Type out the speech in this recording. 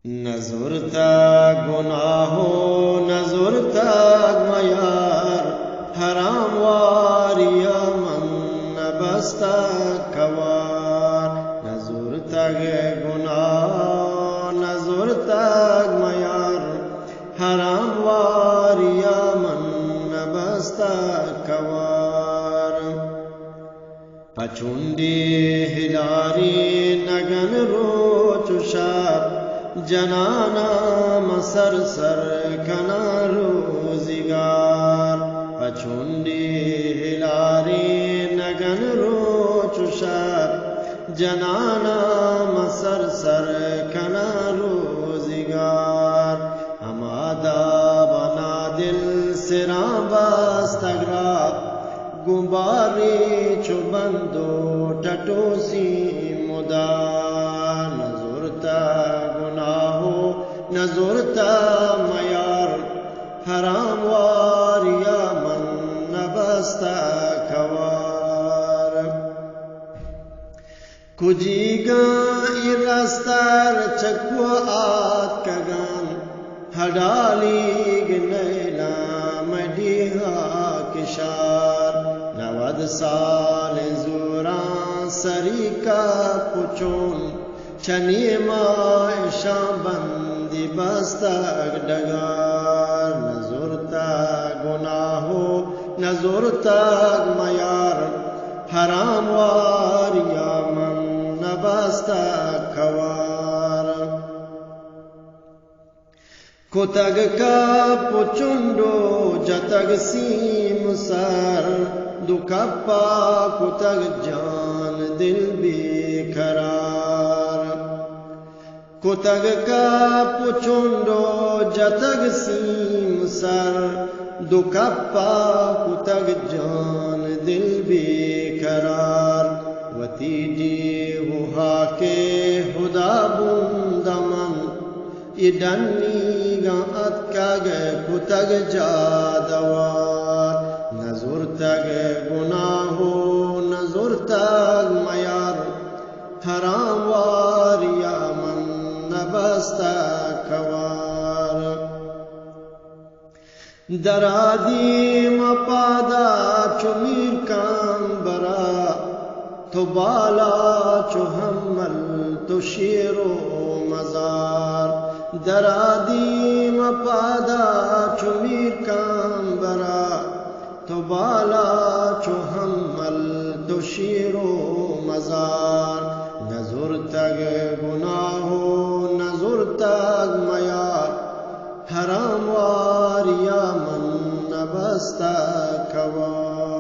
नजुरता गुनाहो नजुरता मयार हराम वारिया मन नबस्ता कवार नजुरता गुनाह नजुरता मयार हराम वारिया मन नबस्ता कवार पचुंडी हिलारी नगन रोचुशार जनाना मसर सर कना रोजिगार पचुंडी हिलारी नगन रोचुशार जनाना मसर सर कना रोजिगार हमादा बना दिल सिरा बस्तगरा गुबारी चुबंदो टटोसी मुदा नजुरता गुनाहो नजुरता मयार हराम वारिया मन नबस्ता कवार कुजीगा इरस्तार चक्वा आत कगान हडालीग नैला मडीहा किशार नवद साल जुरा सरीका पुचोन चनीमा ऐशा बंदी बस्तक डगार नजुरता गुनाहो नजुरता मयार हराम वारिया मन नबस्ता कवार कुतग का पुचुंडो जतग सीम सर दुकप्पा कुतग जान दिल बेकरार कुतग का पुचुंडो जतग सीम सर दुकप्पा कुतग जान दिल बेकरार वती डी हुहा के हुदा बुंदमन इडन्नी गात काग कुतग जादवार नजुरतग गुनाहो नजुरतग मयार हराम वारिया मन नबस्ता कवार दरादी मपादा चुमीर काम बरा तो बाला चुहम्मल तो शेरो मजार दरादी मपादा चुमीर काम बरा तो बाला चुहम्मल तो शेरो मजार नजुरतग गुनाहो नजुरतग मयार हराम वारिया मन नबस्ता कवार